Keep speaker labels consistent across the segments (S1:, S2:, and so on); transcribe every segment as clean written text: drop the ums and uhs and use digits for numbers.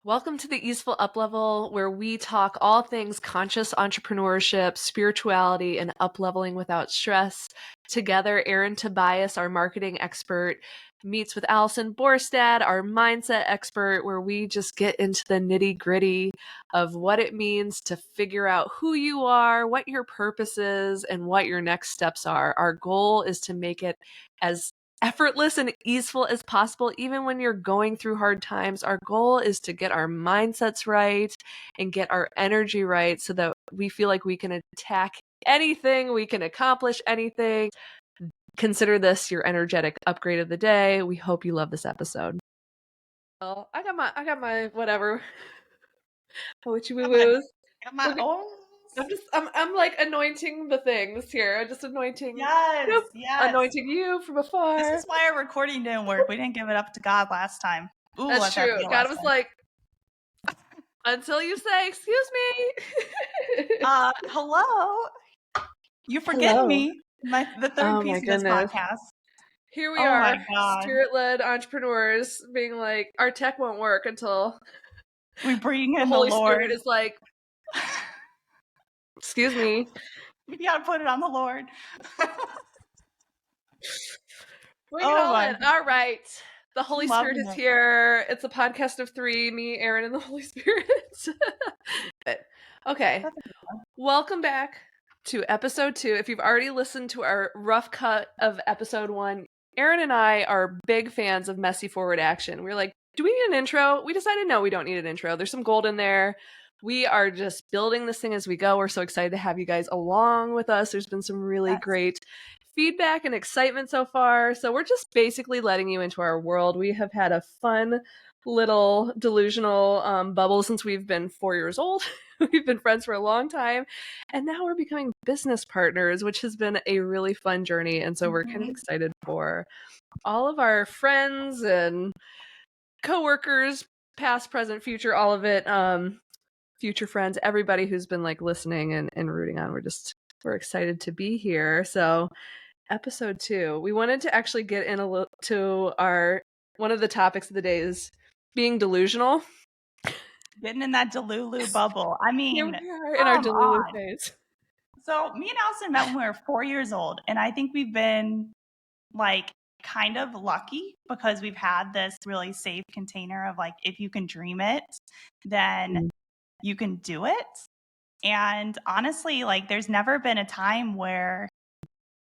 S1: Welcome to the Easeful Uplevel, where we talk all things conscious entrepreneurship, spirituality, and upleveling without stress. Together, Erin Tobias, our marketing expert, meets with Allison Borstad, our mindset expert, where we just get into the nitty-gritty of what it means to figure out who you are, what your purpose is, and what your next steps are. Our goal is to make it as effortless and easeful as possible, even when you're going through hard times. Our goal is to get our mindsets right and get our energy right so that we feel like we can attack anything, we can accomplish anything. Consider this your energetic upgrade of the day. We hope you love this episode. Well, I got my whatever. Witchy woo woos. I'm like anointing the things here. I'm just anointing.
S2: Yes,
S1: Nope,
S2: yes.
S1: anointing you from afar.
S2: This is why our recording didn't work. We didn't give it up to God last time. Ooh,
S1: That's true. God was like, until you say, excuse me.
S2: Hello. You forgetting me. The third piece of this podcast.
S1: Here we are, spirit-led entrepreneurs being like, our tech won't work until
S2: we bring in
S1: the Holy
S2: Lord.
S1: Spirit is like, excuse me.
S2: We gotta put it on the Lord.
S1: Bring it all in. All right. The Holy Spirit is here. It's a podcast of three, me, Erin, and the Holy Spirit. Okay. Welcome back to episode 2. If you've already listened to our rough cut of episode 1, Erin and I are big fans of messy forward action. We're like, do we need an intro? We decided no, we don't need an intro. There's some gold in there. We are just building this thing as we go. We're so excited to have you guys along with us. There's been some really great feedback and excitement so far. So we're just basically letting you into our world. We have had a fun little delusional bubble since we've been 4 years old. We've been friends for a long time. And now we're becoming business partners, which has been a really fun journey. And so we're kind of excited for all of our friends and coworkers, past, present, future, all of it. Future friends, everybody who's been like listening and rooting on. We're excited to be here. So episode 2, we wanted to actually get in a little to our one of the topics of the day is being delusional.
S2: Getting in that Delulu bubble. I mean,
S1: here we are in our Delulu phase.
S2: So me and Allison met when we were 4 years old, and I think we've been like kind of lucky because we've had this really safe container of like, if you can dream it, then you can do it. And honestly, like there's never been a time where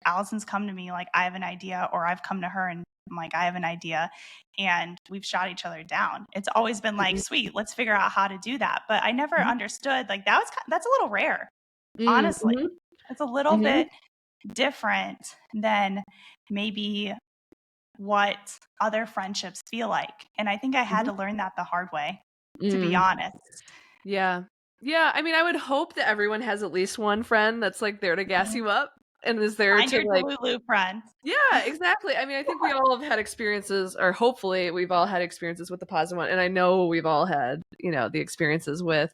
S2: Allison's come to me like, I have an idea, or I've come to her and I'm like, I have an idea, and we've shot each other down. It's always been like, sweet, let's figure out how to do that. But I never understood, like that's a little rare. Honestly, it's a little bit different than maybe what other friendships feel like. And I think I had to learn that the hard way, to be honest.
S1: Yeah. I mean, I would hope that everyone has at least one friend that's like there to gas you up and is there
S2: Find
S1: to
S2: your
S1: like
S2: Delulu friend.
S1: Yeah, exactly. I mean, I think we all have had experiences, or hopefully we've all had experiences with the positive one. And I know we've all had, the experiences with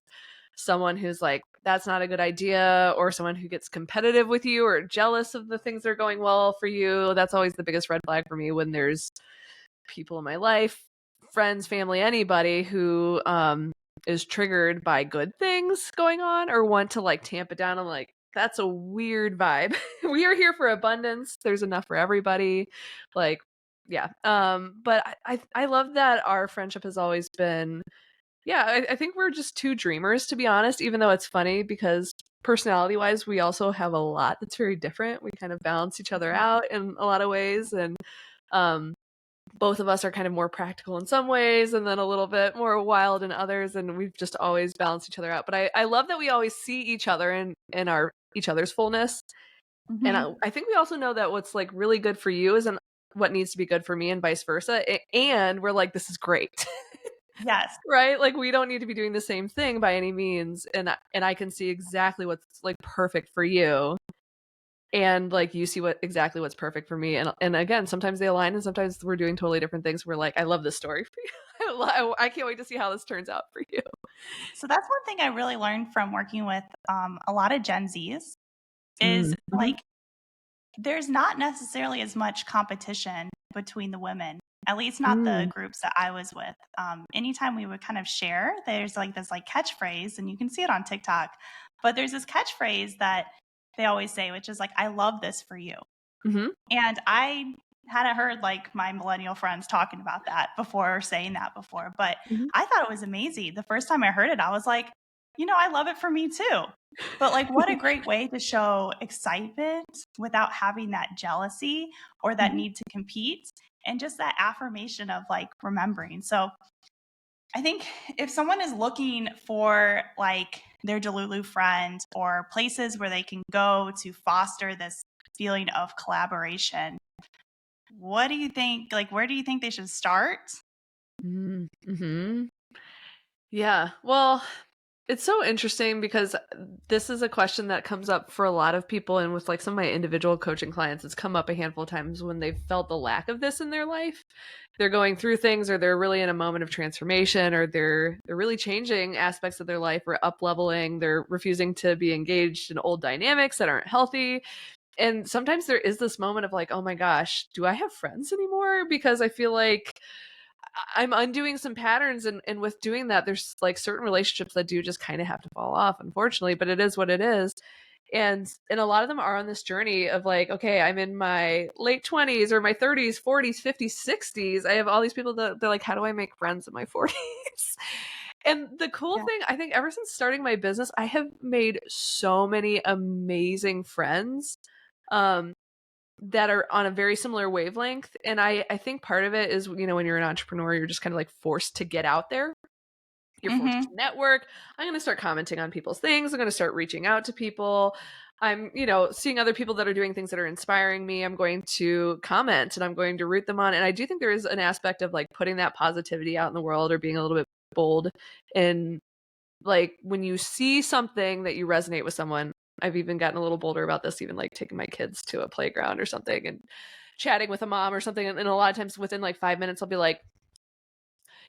S1: someone who's like, that's not a good idea, or someone who gets competitive with you or jealous of the things that are going well for you. That's always the biggest red flag for me when there's people in my life, friends, family, anybody who is triggered by good things going on or want to like tamp it down. I'm like, that's a weird vibe. We are here for abundance. There's enough for everybody. Like, yeah. But I love that our friendship has always been, I think we're just two dreamers, to be honest, even though it's funny because personality wise, we also have a lot that's very different. We kind of balance each other out in a lot of ways. And, both of us are kind of more practical in some ways and then a little bit more wild in others. And we've just always balanced each other out. But I love that we always see each other in our each other's fullness. And I think we also know that what's like really good for you isn't what needs to be good for me and vice versa. And we're like, this is great.
S2: Yes.
S1: Right? Like we don't need to be doing the same thing by any means. And I can see exactly what's like perfect for you. And like you see exactly what's perfect for me. And again, sometimes they align and sometimes we're doing totally different things. We're like, I love this story for you. I can't wait to see how this turns out for you.
S2: So that's one thing I really learned from working with a lot of Gen Zs is like, there's not necessarily as much competition between the women at least not the groups that I was with. Anytime we would kind of share, there's like this like catchphrase, and you can see it on TikTok, but there's this catchphrase that they always say, which is like, I love this for you.
S1: Mm-hmm.
S2: And I hadn't heard like my millennial friends talking about that before or saying that before, but
S1: Mm-hmm.
S2: I thought it was amazing. The first time I heard it, I was like, I love it for me too. But like, what a great way to show excitement without having that jealousy or that need to compete, and just that affirmation of like remembering. So I think if someone is looking for like their Delulu friend or places where they can go to foster this feeling of collaboration, what do you think? Like, where do you think they should start?
S1: Mm-hmm. Yeah. Well, it's so interesting because this is a question that comes up for a lot of people, and with like some of my individual coaching clients, it's come up a handful of times when they've felt the lack of this in their life. They're going through things, or they're really in a moment of transformation, or they're really changing aspects of their life, or up leveling. They're refusing to be engaged in old dynamics that aren't healthy. And sometimes there is this moment of like, oh my gosh, do I have friends anymore? Because I feel like I'm undoing some patterns, and with doing that, there's like certain relationships that do just kind of have to fall off, unfortunately, but it is what it is. And a lot of them are on this journey of like, okay, I'm in my late 20s or my 30s, 40s, 50s, 60s. I have all these people that they're like, how do I make friends in my 40s? And the cool thing, I think ever since starting my business, I have made so many amazing friends. That are on a very similar wavelength. And I think part of it is, when you're an entrepreneur, you're just kind of like forced to get out there. You're forced to network. I'm going to start commenting on people's things. I'm going to start reaching out to people. I'm, seeing other people that are doing things that are inspiring me. I'm going to comment and I'm going to root them on. And I do think there is an aspect of like putting that positivity out in the world, or being a little bit bold. And like when you see something that you resonate with someone, I've even gotten a little bolder about this, even like taking my kids to a playground or something and chatting with a mom or something. And a lot of times within like 5 minutes, I'll be like,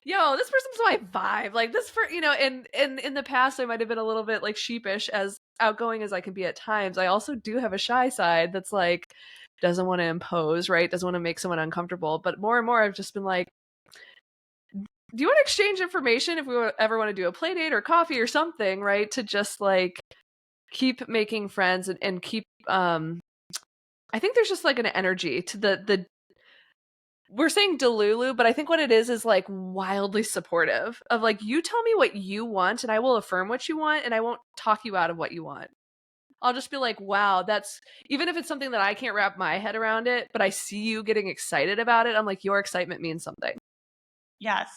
S1: yo, this person's my vibe. Like this, and in the past, I might have been a little bit like sheepish, as outgoing as I can be at times. I also do have a shy side that's like, doesn't want to impose, right? Doesn't want to make someone uncomfortable. But more and more, I've just been like, do you want to exchange information if we ever want to do a play date or coffee or something, right? To just like keep making friends and keep I think there's just like an energy to the we're saying Delulu, but I think what it is like wildly supportive of like, you tell me what you want and I will affirm what you want, and I won't talk you out of what you want. I'll just be like, wow, that's, even if it's something that I can't wrap my head around it, but I see you getting excited about it, I'm like, your excitement means something.
S2: Yes.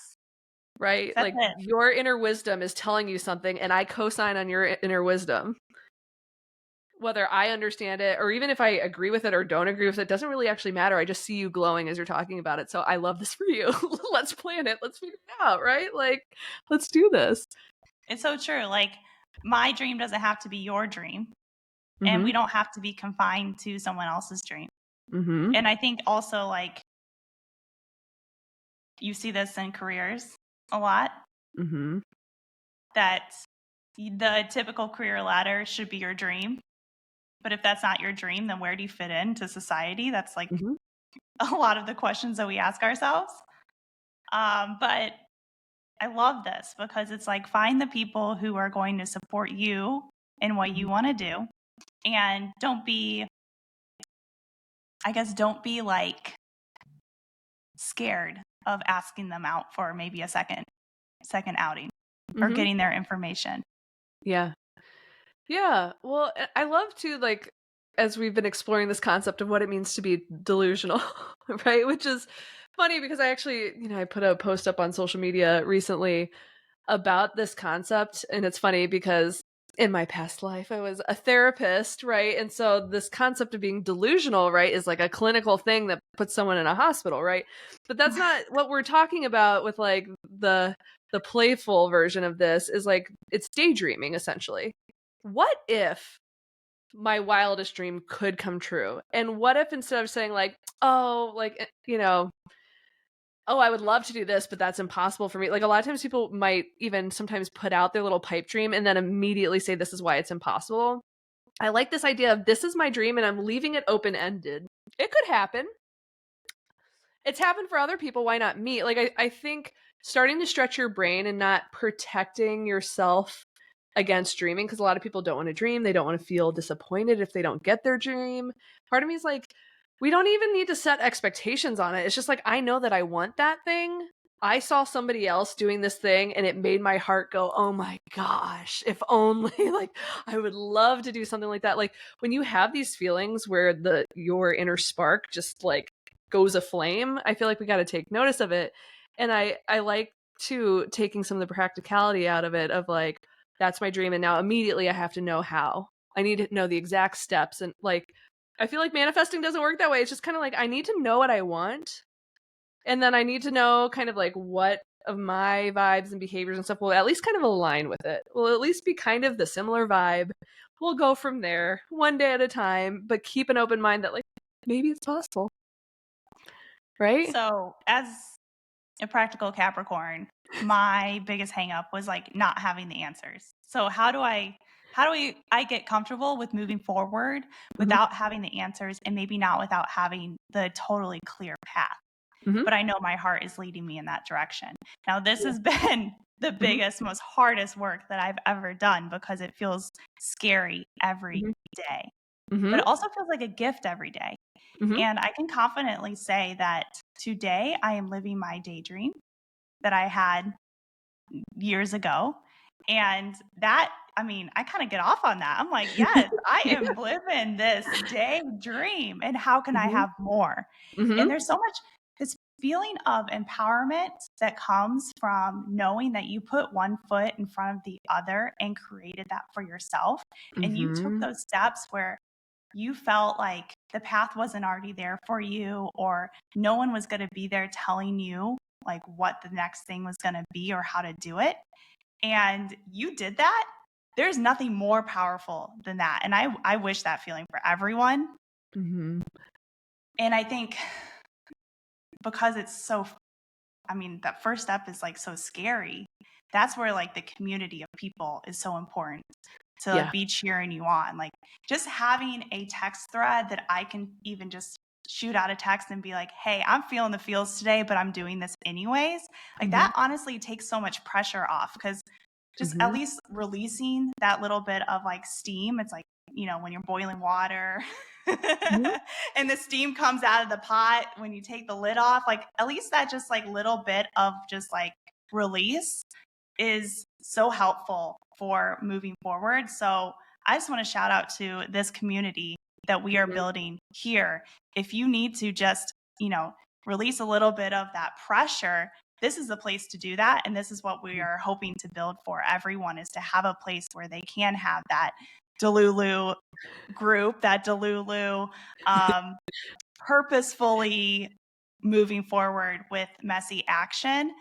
S1: Right?
S2: That's
S1: Like
S2: it.
S1: your inner wisdom is telling you something, and I co-sign on your inner wisdom. Whether I understand it or even if I agree with it or don't agree with it doesn't really actually matter. I just see you glowing as you're talking about it. So I love this for you. Let's plan it. Let's figure it out, right? Like, let's do this.
S2: It's so true. Like, my dream doesn't have to be your dream, and
S1: Mm-hmm.
S2: we don't have to be confined to someone else's dream.
S1: Mm-hmm.
S2: And I think also, like, you see this in careers a lot,
S1: Mm-hmm.
S2: that the typical career ladder should be your dream. But if that's not your dream, then where do you fit into society? That's like
S1: Mm-hmm.
S2: a lot of the questions that we ask ourselves. But I love this because it's like, find the people who are going to support you in what you want to do. And don't be like scared of asking them out for maybe a second outing or getting their information.
S1: Yeah. Yeah. Well, I love to, like, as we've been exploring this concept of what it means to be delusional, right? Which is funny because I actually, I put a post up on social media recently about this concept. And it's funny because in my past life, I was a therapist, right? And so this concept of being delusional, right, is like a clinical thing that puts someone in a hospital, right? But that's not what we're talking about with like the playful version of this. Is like, it's daydreaming essentially. What if my wildest dream could come true? And what if instead of saying like, oh, like, oh, I would love to do this, but that's impossible for me. Like, a lot of times people might even sometimes put out their little pipe dream and then immediately say, this is why it's impossible. I like this idea of, this is my dream and I'm leaving it open-ended. It could happen. it's happened for other people. Why not me? Like, I think starting to stretch your brain and not protecting yourself against dreaming, because a lot of people don't want to dream. They don't want to feel disappointed if they don't get their dream. Part of me is like, we don't even need to set expectations on it. It's just like, I know that I want that thing. I saw somebody else doing this thing and it made my heart go, oh my gosh, if only. Like, I would love to do something like that. Like, when you have these feelings where your inner spark just like goes aflame, I feel like we got to take notice of it. And I like to taking some of the practicality out of it, of like, that's my dream, and now immediately I have to know how. I need to know the exact steps. And like, I feel like manifesting doesn't work that way. It's just kind of like, I need to know what I want, and then I need to know kind of like what of my vibes and behaviors and stuff will at least kind of align with it. Will at least be kind of the similar vibe. We'll go from there one day at a time, but keep an open mind that like, maybe it's possible. Right?
S2: So, as a practical Capricorn, my biggest hang up was like not having the answers. So how do I get comfortable with moving forward without having the answers, and maybe not without having the totally clear path?
S1: Mm-hmm.
S2: But I know my heart is leading me in that direction. Now, this has been the biggest, most hardest work that I've ever done, because it feels scary every day. But it also feels like a gift every day. And I can confidently say that today I am living my daydream that I had years ago. And that, I mean, I kind of get off on that. I'm like, yes, I am living this daydream. And how can I have more? And there's so much, this feeling of empowerment that comes from knowing that you put one foot in front of the other and created that for yourself. And you took those steps where you felt like the path wasn't already there for you, or no one was going to be there telling you like what the next thing was going to be or how to do it. And you did that. There's nothing more powerful than that. And I wish that feeling for everyone. And I think because it's so, I mean, that first step is like so scary. That's where like the community of people is so important to like be cheering you on. Like, just having a text thread that I can even just shoot out a text and be like, hey, I'm feeling the feels today, but I'm doing this anyways. Like, that honestly takes so much pressure off, because just at least releasing that little bit of like steam. It's like, you know, when you're boiling water and the steam comes out of the pot when you take the lid off, like at least that just like little bit of just like release is so helpful for moving forward. So I just want to shout out to this community that we are building here. If you need to just, you know, release a little bit of that pressure, this is the place to do that. And this is what we are hoping to build for everyone, is to have a place where they can have that Delulu group, that Delulu purposefully moving forward with messy action,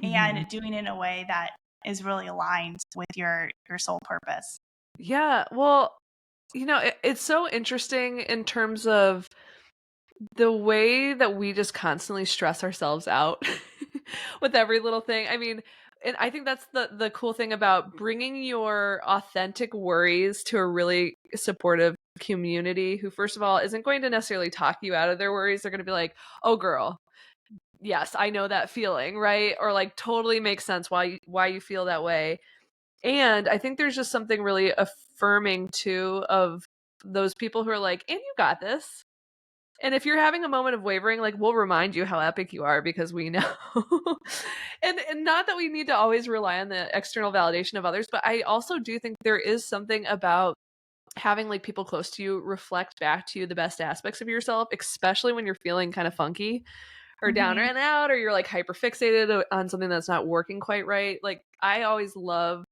S2: and doing it in a way that is really aligned with your soul purpose.
S1: Yeah. Well, you know, it's so interesting in terms of the way that we just constantly stress ourselves out with every little thing. I mean, and I think that's the cool thing about bringing your authentic worries to a really supportive community, who, first of all, isn't going to necessarily talk you out of their worries. They're going to be like, oh girl, yes, I know that feeling, right? Or like, totally makes sense why you feel that way. And I think there's just something really affirming too of those people who are like, and you got this. And if you're having a moment of wavering, like, we'll remind you how epic you are, because we know. and not that we need to always rely on the external validation of others, but I also do think there is something about having like people close to you reflect back to you the best aspects of yourself, especially when you're feeling kind of funky or down and out, or you're like hyper fixated on something that's not working quite right. Like, I always love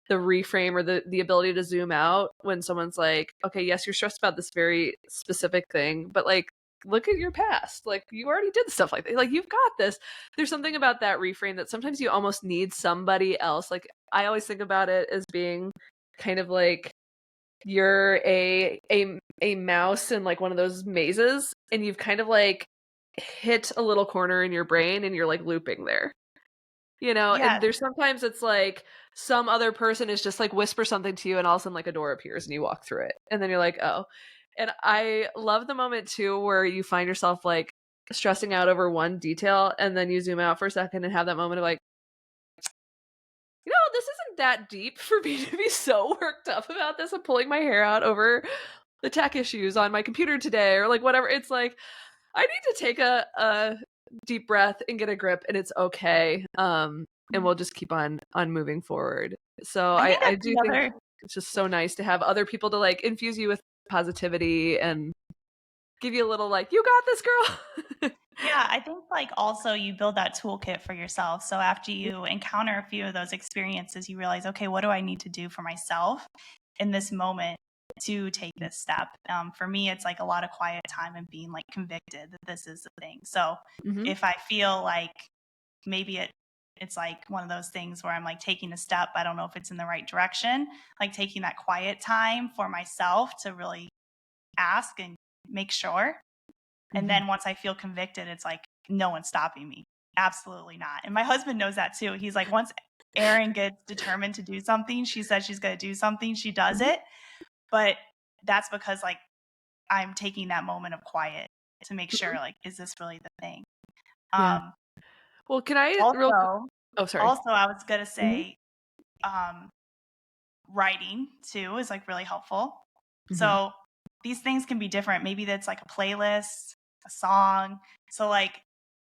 S1: the reframe or the ability to zoom out when someone's like, okay, yes, you're stressed about this very specific thing, but like, look at your past. Like, you already did stuff like that. Like, you've got this. There's something about that reframe that sometimes you almost need somebody else. Like, I always think about it as being kind of like you're a mouse in like one of those mazes, and you've kind of like hit a little corner in your brain and you're like looping there. You know,
S2: Yeah.
S1: and there's sometimes it's like some other person is just like whisper something to you, and all of a sudden like a door appears and you walk through it. And then you're like, oh. And I love the moment too where you find yourself like stressing out over one detail, and then you zoom out for a second and have that moment of like, this isn't that deep for me to be so worked up about this. I'm pulling my hair out over the tech issues on my computer today, or like whatever. It's like, I need to take a deep breath and get a grip, and it's okay. And we'll just keep on moving forward. So
S2: I think
S1: I
S2: that's
S1: do
S2: the
S1: think
S2: other.
S1: it's just so nice to have other people to like infuse you with positivity and give you a little like, you got this, girl.
S2: Yeah, I think like also you build that toolkit for yourself. So after you encounter a few of those experiences, you realize, okay, what do I need to do for myself in this moment to take this step? For me, it's like a lot of quiet time and being like convicted that this is the thing. So
S1: Mm-hmm.
S2: if I feel like maybe it's like one of those things where I'm like taking a step, I don't know if it's in the right direction, like taking that quiet time for myself to really ask and make sure. And then once I feel convicted, it's like, no one's stopping me. Absolutely not. And my husband knows that too. He's like, once Erin gets determined to do something, she says she's going to do something, she does it. But that's because like I'm taking that moment of quiet to make sure, like, is this really the thing?
S1: Yeah. Well, can I
S2: Also,
S1: oh, sorry.
S2: I was going to say, writing too is like really helpful. So these things can be different. Maybe that's like a playlist, a song. So like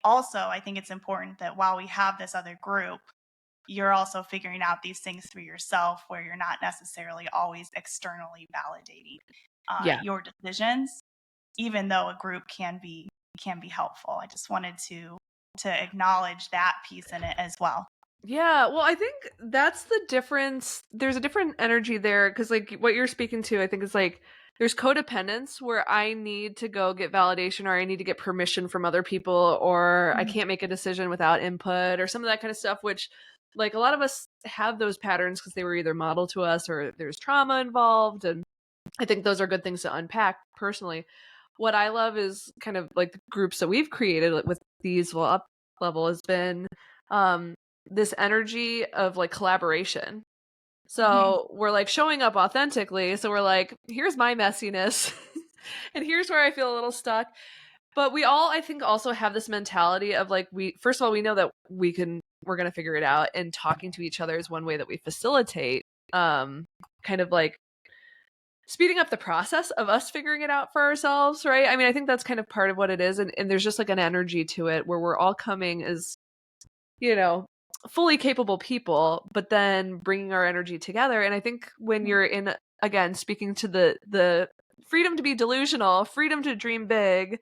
S2: also I think it's important that while we have this other group, you're also figuring out these things for yourself where you're not necessarily always externally validating your decisions, even though a group can be helpful. I just wanted to acknowledge that piece in it as well.
S1: Yeah, well, I think that's the difference. There's a different energy there because, like, what you're speaking to, I think, is like there's codependence where I need to go get validation or I need to get permission from other people or I can't make a decision without input or some of that kind of stuff, which, like, a lot of us have those patterns because they were either modeled to us or there's trauma involved. And I think those are good things to unpack personally. What I love is kind of like the groups that we've created with these up level has been this energy of like collaboration. So we're like showing up authentically. So we're like, here's my messiness and here's where I feel a little stuck. But we all, I think, also have this mentality of like, first of all, we know that we're going to figure it out. And talking to each other is one way that we facilitate kind of like speeding up the process of us figuring it out for ourselves. Right. I mean, I think that's kind of part of what it is. And there's just like an energy to it where we're all coming as, fully capable people, but then bringing our energy together. And I think when you're in, again, speaking to the freedom to be delusional, freedom to dream big,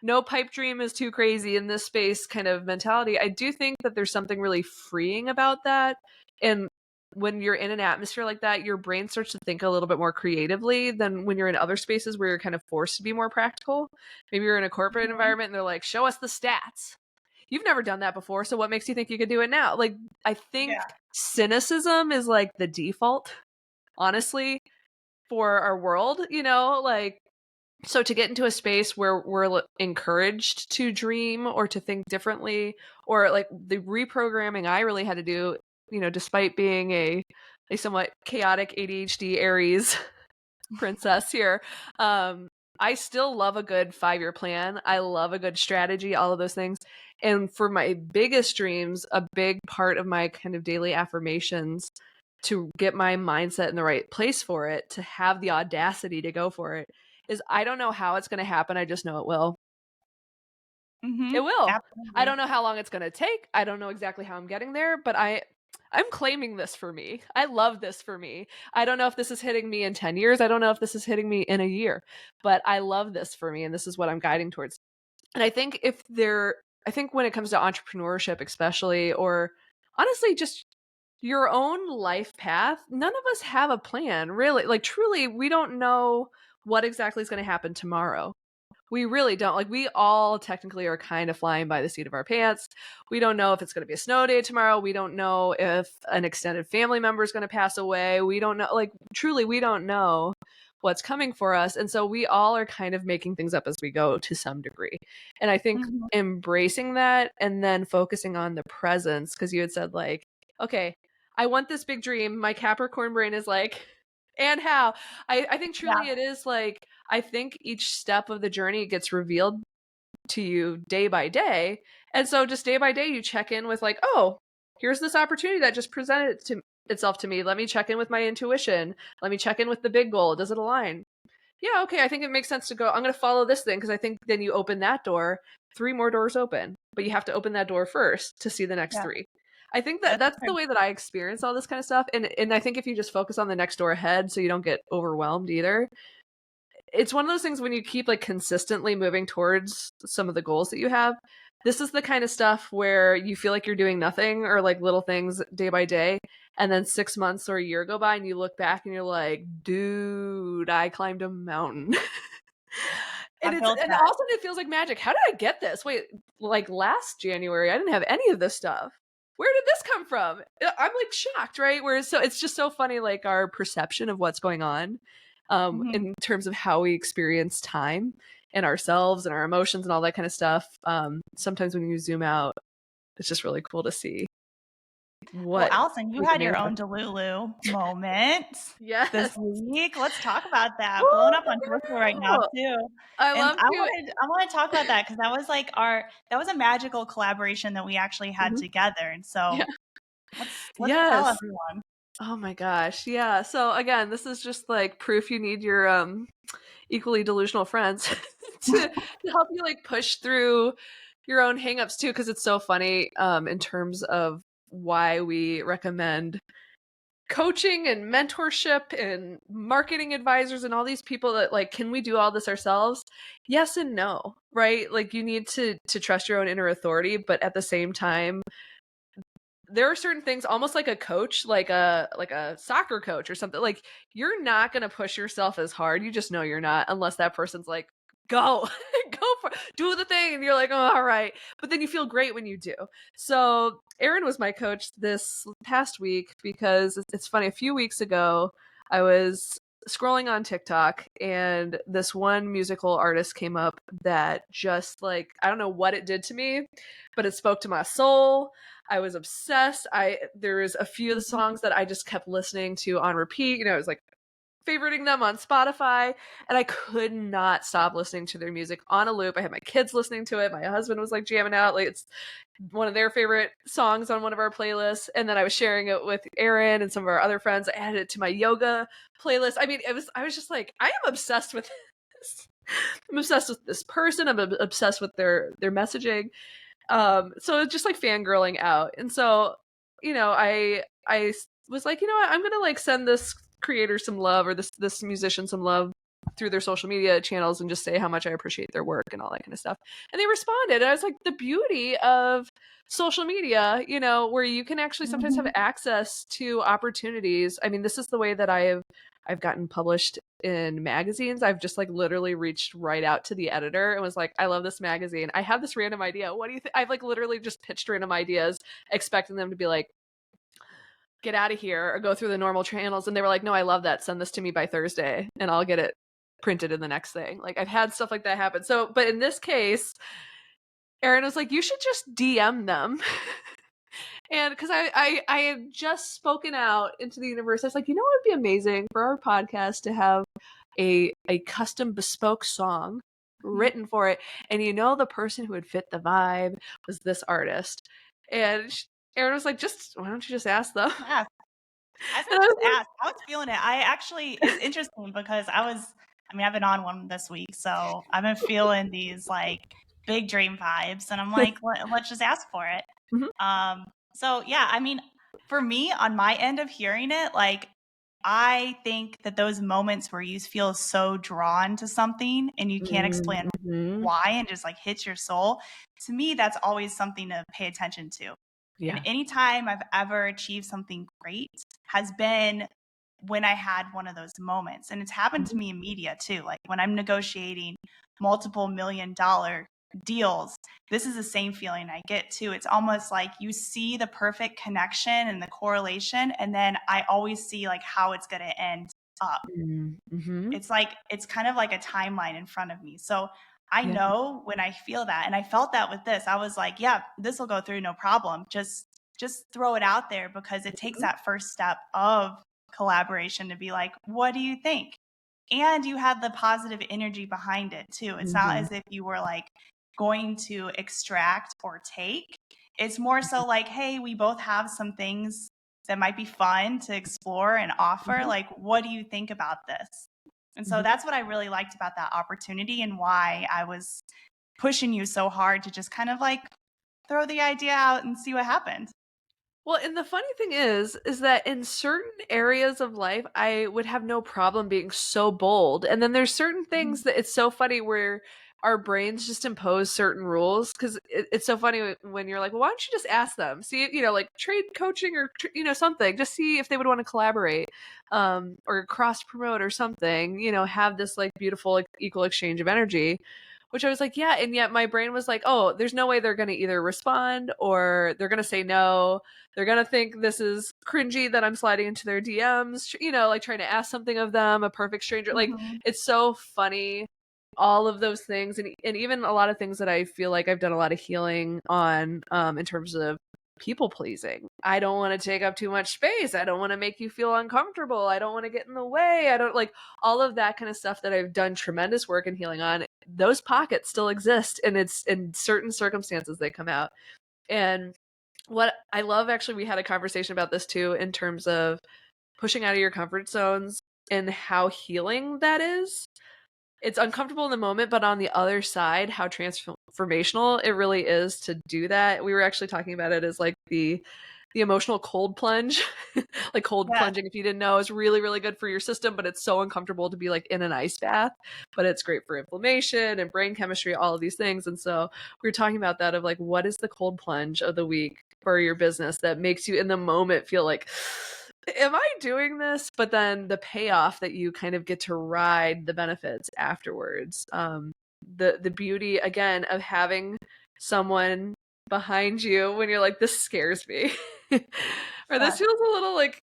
S1: no pipe dream is too crazy in this space kind of mentality, I do think that there's something really freeing about that. And when you're in an atmosphere like that, your brain starts to think a little bit more creatively than when you're in other spaces where you're kind of forced to be more practical. Maybe you're in a corporate environment and they're like, show us the stats. You've never done that before, so what makes you think you could do it now? Like, I think cynicism is like the default, honestly, for our world, like, so to get into a space where we're encouraged to dream or to think differently, or like the reprogramming I really had to do, despite being a somewhat chaotic ADHD Aries princess here, I still love a good 5-year plan. I love a good strategy, all of those things. And for my biggest dreams, a big part of my kind of daily affirmations to get my mindset in the right place for it, to have the audacity to go for it, is I don't know how it's going to happen. I just know it will. It will.
S2: Absolutely.
S1: I don't know how long it's going to take. I don't know exactly how I'm getting there, but I'm claiming this for me. I love this for me. I don't know if this is hitting me in 10 years. I don't know if this is hitting me in a year, but I love this for me. And this is what I'm guiding towards. And I think I think when it comes to entrepreneurship, especially, or honestly, just your own life path, none of us have a plan, really. Like, truly, we don't know what exactly is going to happen tomorrow. We really don't. Like, we all technically are kind of flying by the seat of our pants. We don't know if it's going to be a snow day tomorrow. We don't know if an extended family member is going to pass away. We don't know. Like, truly, we don't know what's coming for us. And so we all are kind of making things up as we go to some degree. And I think embracing that and then focusing on the presence, because you had said, like, okay, I want this big dream. My Capricorn brain is like, and how? I think truly it is like, I think each step of the journey gets revealed to you day by day. And so just day by day, you check in with like, oh, here's this opportunity that just presented itself to me. Let me check in with my intuition. Let me check in with the big goal. Does it align? Yeah, okay, I think it makes sense to go. I'm going to follow this thing because I think then you open that door, 3 more doors open, but you have to open that door first to see the next
S2: Yeah.
S1: 3. I think that's the way that I experience all this kind of stuff. And I think if you just focus on the next door ahead so you don't get overwhelmed either, it's one of those things when you keep like consistently moving towards some of the goals that you have. This is the kind of stuff where you feel like you're doing nothing or like little things day by day. And then 6 months or a year go by and you look back and you're like, dude, I climbed a mountain.
S2: I
S1: And
S2: built
S1: all of
S2: that.
S1: a sudden it feels like magic. How did I get this? Wait, like last January, I didn't have any of this stuff. Where did this come from? I'm like shocked, right? Whereas so it's just so funny, like our perception of what's going on in terms of how we experience time and ourselves and our emotions and all that kind of stuff. Sometimes when you zoom out, it's just really cool to see
S2: Well,
S1: what
S2: Allison, you
S1: we
S2: had
S1: can
S2: your own
S1: manifest.
S2: Delulu moment this
S1: Yes.
S2: week. Let's talk about that. Blowing up on social right now
S1: Woo!
S2: too.
S1: I
S2: And
S1: love to.
S2: I want to talk about that because that was like that was a magical collaboration that we actually had together. And so
S1: Yeah.
S2: let's tell
S1: Yes.
S2: everyone.
S1: Oh my gosh. Yeah. So again, this is just like proof you need your equally delusional friends to help you like push through your own hangups too, because it's so funny in terms of why we recommend coaching and mentorship and marketing advisors and all these people that like, can we do all this ourselves? Yes and no, right? Like you need to trust your own inner authority, but at the same time there are certain things almost like a coach, like a soccer coach or something. Like you're not going to push yourself as hard. You just know you're not unless that person's like, go, go for it, do the thing. And you're like, oh, all right. But then you feel great when you do. So Erin was my coach this past week because it's funny. A few weeks ago, I was scrolling on TikTok and this one musical artist came up that just like, I don't know what it did to me, but it spoke to my soul. I was obsessed. There's a few of the songs that I just kept listening to on repeat. You know, it was like favoriting them on Spotify, and I could not stop listening to their music on a loop. I had my kids listening to it. My husband was like jamming out. Like it's one of their favorite songs on one of our playlists. And then I was sharing it with Erin and some of our other friends. I added it to my yoga playlist. I mean, I was just like, I am obsessed with this. I'm obsessed with this person. I'm obsessed with their messaging. So it's just like fangirling out. And so, you know, I was like, you know what, I'm gonna like send this creator some love or this musician some love through their social media channels and just say how much I appreciate their work and all that kind of stuff. And they responded. And I was like, the beauty of social media, you know, where you can actually sometimes have access to opportunities. I mean, this is the way that I've gotten published in magazines. I've just like literally reached right out to the editor and was like, I love this magazine. I have this random idea. What do you think? I've like literally just pitched random ideas, expecting them to be like, get out of here or go through the normal channels. And they were like, no, I love that. Send this to me by Thursday and I'll get it printed in the next thing. Like I've had stuff like that happen. So, but in this case, Erin was like, you should just DM them. And because I had just spoken out into the universe, I was like, you know what would be amazing for our podcast to have a custom bespoke song written for it. And you know, the person who would fit the vibe was this artist. And Erin was like, just why don't you just ask them?
S2: Yeah. I said just ask. I was feeling it. It's interesting because I've been on one this week, so I've been feeling these like big dream vibes, and I'm like, let's just ask for it. So yeah, I mean, for me, on my end of hearing it, like I think that those moments where you feel so drawn to something and you can't explain why and just like hits your soul, to me, that's always something to pay attention to.
S1: Yeah.
S2: And anytime I've ever achieved something great has been when I had one of those moments. And it's happened to me in media too. Like when I'm negotiating multiple $1 million deals, this is the same feeling I get too. It's almost like you see the perfect connection and the correlation, and then I always see like how it's going to end up. It's like, it's kind of like a timeline in front of me. So I know when I feel that, and I felt that with this, I was like, yeah, this will go through no problem. Just throw it out there, because it takes that first step of collaboration to be like, what do you think? And you had the positive energy behind it too. It's not as if you were like going to extract or take. It's more so like, hey, we both have some things that might be fun to explore and offer.
S1: Mhm.
S2: Like, what do you think about this? And so
S1: Mhm.
S2: that's what I really liked about that opportunity and why I was pushing you so hard to just kind of like throw the idea out and see what happened.
S1: Well, and the funny thing is that in certain areas of life, I would have no problem being so bold. And then there's certain things that it's so funny where our brains just impose certain rules because it's so funny when you're like, well, why don't you just ask them? See, like trade coaching or, something, just see if they would want to collaborate or cross promote or something, have this like beautiful like, equal exchange of energy. Which I was like, yeah. And yet my brain was like, oh, there's no way they're going to either respond or they're going to say no. They're going to think this is cringy that I'm sliding into their DMs, like trying to ask something of them, a perfect stranger. Like,
S2: Mm-hmm.
S1: it's so funny, all of those things. And even a lot of things that I feel like I've done a lot of healing on in terms of people pleasing. I don't want to take up too much space. I don't want to make you feel uncomfortable. I don't want to get in the way. I don't like all of that kind of stuff that I've done tremendous work in healing on. Those pockets still exist, and it's in certain circumstances they come out. And what I love, actually, we had a conversation about this too, in terms of pushing out of your comfort zones and how healing that is. It's uncomfortable in the moment, but on the other side, how transformational it really is to do that. We were actually talking about it as like the emotional cold plunge. Like cold
S2: Yes.
S1: plunging, if you didn't know, is really, really good for your system, but it's so uncomfortable to be like in an ice bath. But it's great for inflammation and brain chemistry, all of these things. And so we were talking about that of like, what is the cold plunge of the week for your business that makes you in the moment feel like, am I doing this? But then the payoff that you kind of get to ride the benefits afterwards. The beauty again of having someone behind you when you're like, this scares me. Or this
S2: Yes.
S1: feels a little like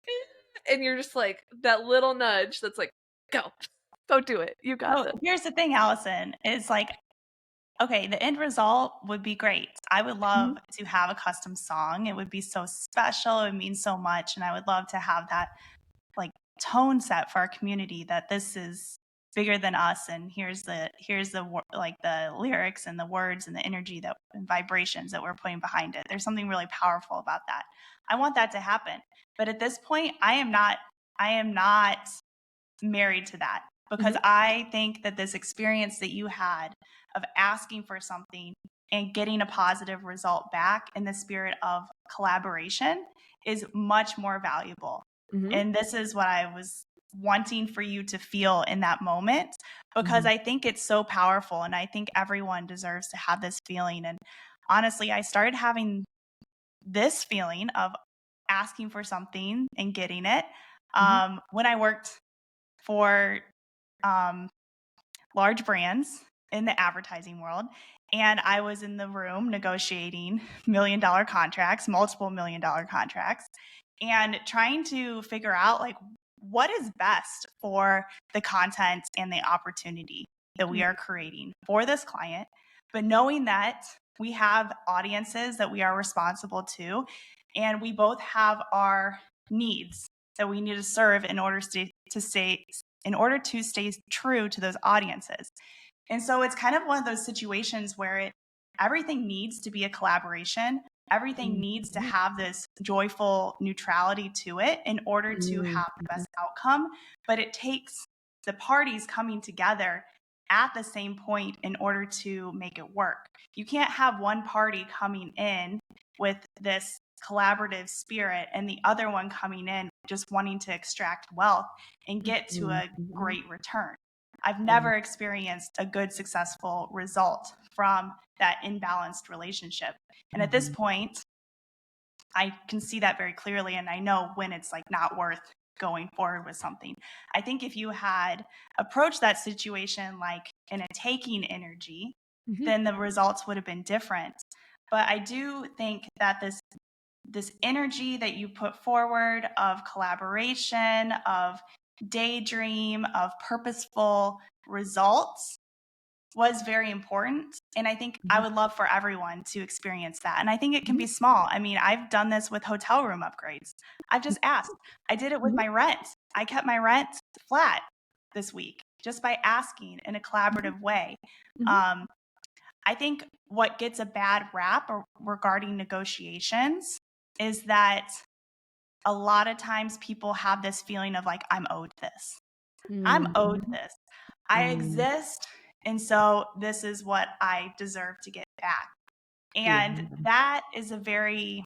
S1: and you're just like that little nudge that's like, go do it. You got
S2: So
S1: this.
S2: here's the thing, Allison, is like, okay, the end result would be great. I would love
S1: Mhm.
S2: to have a custom song. It would be so special. It would mean so much. And I would love to have that like tone set for our community that this is bigger than us. And here's the like the lyrics and the words and the energy that and vibrations that we're putting behind it. There's something really powerful about that. I want that to happen. But at this point, I am not married to that because
S1: Mhm.
S2: I think that this experience that you had of asking for something and getting a positive result back in the spirit of collaboration is much more valuable.
S1: Mhm.
S2: And this is what I was wanting for you to feel in that moment because
S1: Mhm.
S2: I think it's so powerful and I think everyone deserves to have this feeling. And honestly, I started having this feeling of asking for something and getting it
S1: Mhm.
S2: when I worked for um, large brands in the advertising world. And I was in the room negotiating $1 million contracts, multiple $1 million contracts, and trying to figure out like what is best for the content and the opportunity that we are creating for this client. But knowing that we have audiences that we are responsible to, and we both have our needs that we need to serve in order to stay true to those audiences. And so it's kind of one of those situations where everything needs to be a collaboration. Everything needs to
S1: Mhm.
S2: have this joyful neutrality to it in order to
S1: Mhm.
S2: have the best outcome. But it takes the parties coming together at the same point in order to make it work. You can't have one party coming in with this collaborative spirit and the other one coming in just wanting to extract wealth and get to
S1: Mhm.
S2: a
S1: Mhm.
S2: great return. I've
S1: Mhm.
S2: never experienced a good, successful result from that imbalanced relationship. And at this
S1: Mhm.
S2: point, I can see that very clearly. And I know when it's like not worth going forward with something. I think if you had approached that situation like in a taking energy,
S1: Mhm.
S2: then the results would have been different. But I do think that this energy that you put forward of collaboration, of daydream, of purposeful results was very important. And I think I
S1: Mhm.
S2: would love for everyone to experience that. And I think it can
S1: Mhm.
S2: be small. I mean, I've done this with hotel room upgrades. I've just asked. I did it with
S1: Mhm.
S2: my rent. I kept my rent flat this week just by asking in a collaborative way.
S1: Mhm.
S2: Um, I think what gets a bad rap regarding negotiations is that a lot of times people have this feeling of like, I'm owed this. I'm owed this. I exist. And so this is what I deserve to get back. And that is a very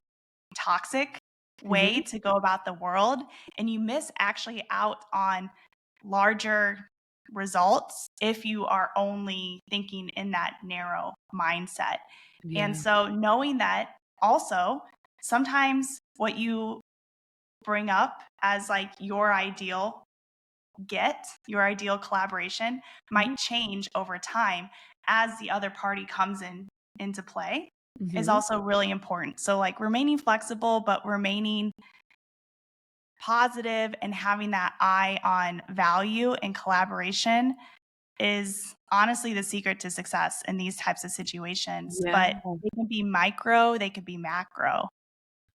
S2: toxic way to go about the world. And you miss actually out on larger results if you are only thinking in that narrow mindset. And so knowing that also sometimes what you bring up as like your ideal collaboration might change over time as the other party comes into play is also really important. So like remaining flexible, but remaining positive and having that eye on value and collaboration is honestly the secret to success in these types of situations. But they can be micro, they could be macro.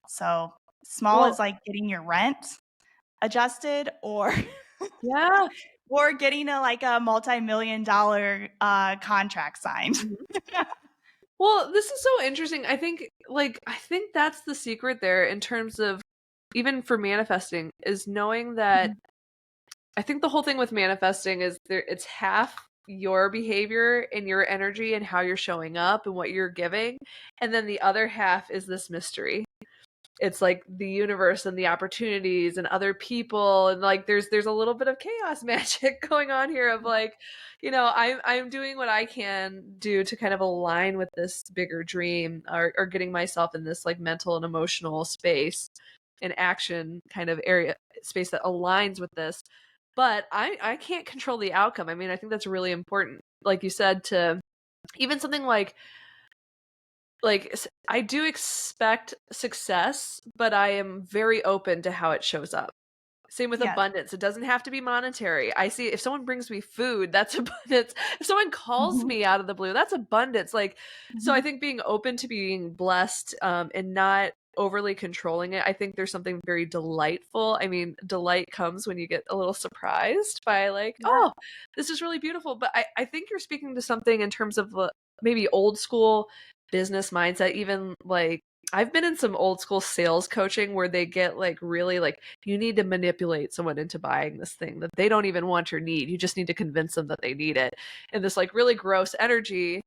S2: So small is like getting your rent adjusted or or getting a multi-million-dollar contract signed.
S1: Well, this is so interesting. I think that's the secret there in terms of even for manifesting is knowing that I think the whole thing with manifesting is it's half your behavior and your energy and how you're showing up and what you're giving, and then the other half is this mystery. It's like the universe and the opportunities and other people, and like there's a little bit of chaos magic going on here of like, I'm doing what I can do to kind of align with this bigger dream, or getting myself in this like mental and emotional space and action kind of area space that aligns with this. But I can't control the outcome. I mean, I think that's really important, like you said, to even something like I do expect success, but I am very open to how it shows up. Same with abundance. It doesn't have to be monetary. I see if someone brings me food, that's abundance. If someone calls me out of the blue, that's abundance. So I think being open to being blessed, and not overly controlling it. I think there's something very delightful. I mean, delight comes when you get a little surprised by oh, this is really beautiful. But I think you're speaking to something in terms of maybe old school business mindset, even like I've been in some old school sales coaching where they get really you need to manipulate someone into buying this thing that they don't even want or need. You just need to convince them that they need it. And this really gross energy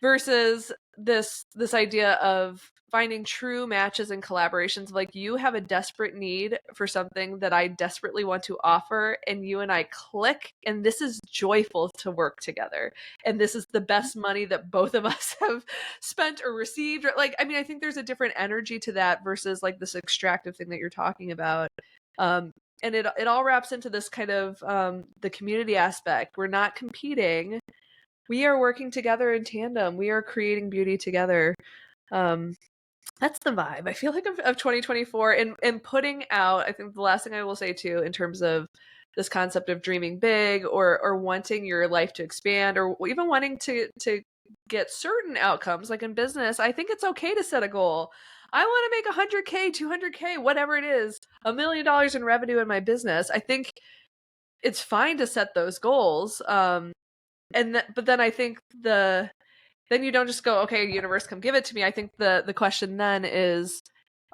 S1: versus this idea of finding true matches and collaborations. Like you have a desperate need for something that I desperately want to offer, and you and I click, and this is joyful to work together. And this is the best money that both of us have spent or received. I think there's a different energy to that versus this extractive thing that you're talking about. And it all wraps into this kind of the community aspect. We're not competing. We are working together in tandem. We are creating beauty together. That's the vibe, I feel like, of 2024, and putting out. I think the last thing I will say too, in terms of this concept of dreaming big or wanting your life to expand, or even wanting to get certain outcomes, like in business, I think it's okay to set a goal. I want to make 100K, 200K, whatever it is, $1 million in revenue in my business. I think it's fine to set those goals. But then I think then you don't just go, okay, universe, come give it to me. I think the question then is,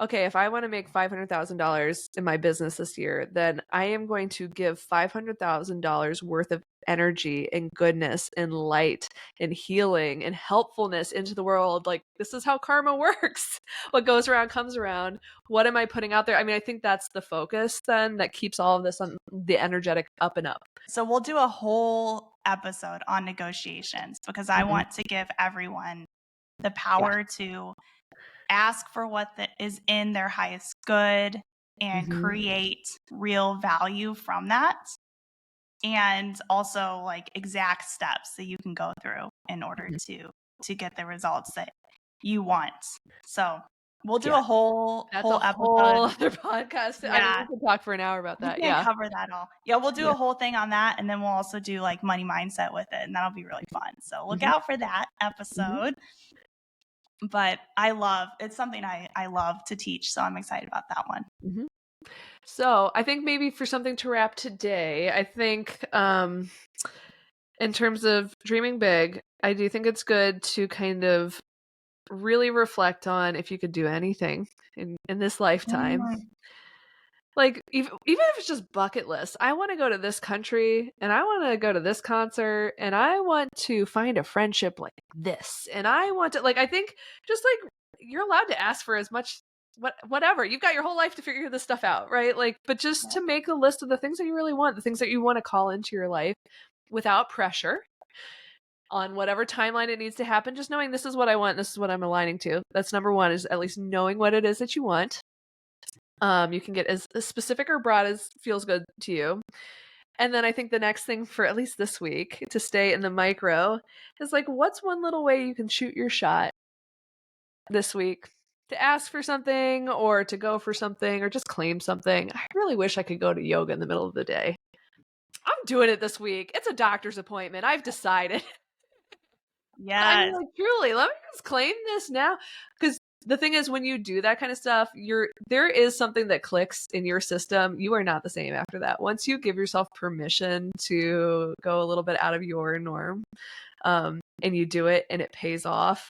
S1: okay, if I want to make $500,000 in my business this year, then I am going to give $500,000 worth of energy and goodness and light and healing and helpfulness into the world. Like, this is how karma works. What goes around comes around. What am I putting out there? I mean, I think that's the focus then that keeps all of this on the energetic up and up.
S2: So we'll do a whole episode on negotiations because I want to give everyone the power to ask for what is in their highest good and create real value from that. And also exact steps that you can go through in order to get the results that you want. So we'll do a whole episode.
S1: Whole other podcast. Yeah. I mean, we can talk for an hour about that.
S2: We can't cover that all. Yeah, we'll do a whole thing on that, and then we'll also do money mindset with it, and that'll be really fun. So look out for that episode. But it's something I love to teach, so I'm excited about that one.
S1: So I think maybe for something to wrap today, I think in terms of dreaming big, I do think it's good to kind of really reflect on if you could do anything in this lifetime.
S2: Mm,
S1: Like, even if it's just bucket list, I want to go to this country and I want to go to this concert and I want to find a friendship like this. And I want to, like, I think just like you're allowed to ask for as much, whatever. You've got your whole life to figure this stuff out, right? Like, but just to make a list of the things that you really want, the things that you want to call into your life without pressure on whatever timeline it needs to happen, just knowing this is what I want, this is what I'm aligning to. That's number one, is at least knowing what it is that you want. You can get as specific or broad as feels good to you. And then I think the next thing for at least this week to stay in the micro is like, what's one little way you can shoot your shot this week to ask for something or to go for something or just claim something? I really wish I could go to yoga in the middle of the day. I'm doing it this week. It's a doctor's appointment. I've decided. I mean,
S2: yes.
S1: like, truly, let me just claim this now. Because the thing is, when you do that kind of stuff, there is something that clicks in your system. You are not the same after that. Once you give yourself permission to go a little bit out of your norm, and you do it and it pays off,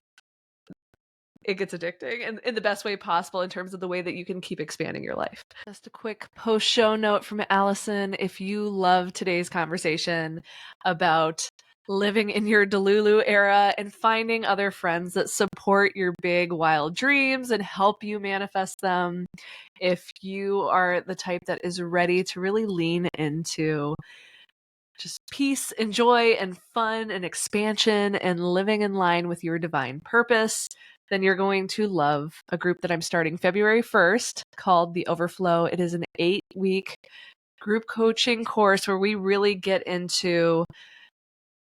S1: it gets addicting and in the best way possible in terms of the way that you can keep expanding your life. Just a quick post-show note from Allison. If you love today's conversation about living in your Delulu era and finding other friends that support your big, wild dreams and help you manifest them, if you are the type that is ready to really lean into just peace and joy and fun and expansion and living in line with your divine purpose, then you're going to love a group that I'm starting February 1st called The Overflow. It is an 8-week group coaching course where we really get into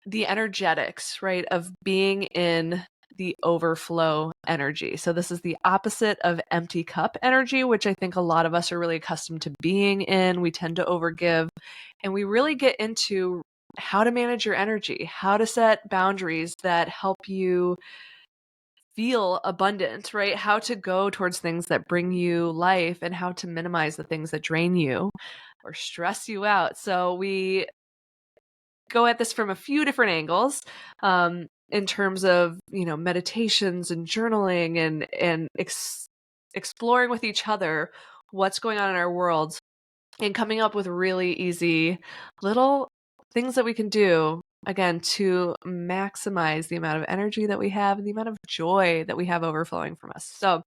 S1: the energetics, right, of being in the overflow energy. So this is the opposite of empty cup energy, which I think a lot of us are really accustomed to being in. We tend to overgive, and we really get into how to manage your energy, how to set boundaries that help you feel abundant, right? How to go towards things that bring you life and how to minimize the things that drain you or stress you out. So we go at this from a few different angles, in terms of, meditations and journaling and exploring with each other what's going on in our world and coming up with really easy little things that we can do, again, to maximize the amount of energy that we have and the amount of joy that we have overflowing from us. So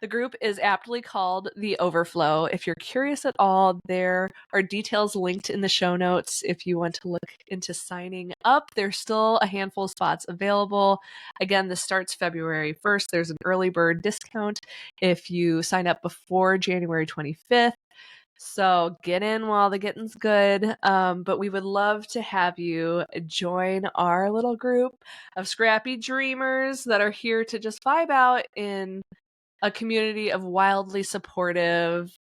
S1: the group is aptly called The Overflow. If you're curious at all, there are details linked in the show notes. If you want to look into signing up, there's still a handful of spots available. Again, this starts February 1st. There's an early bird discount if you sign up before January 25th. So get in while the getting's good. But we would love to have you join our little group of scrappy dreamers that are here to just vibe out in a community of wildly supportive,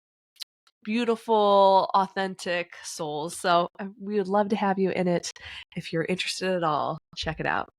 S1: beautiful, authentic souls. So we would love to have you in it. If you're interested at all, check it out.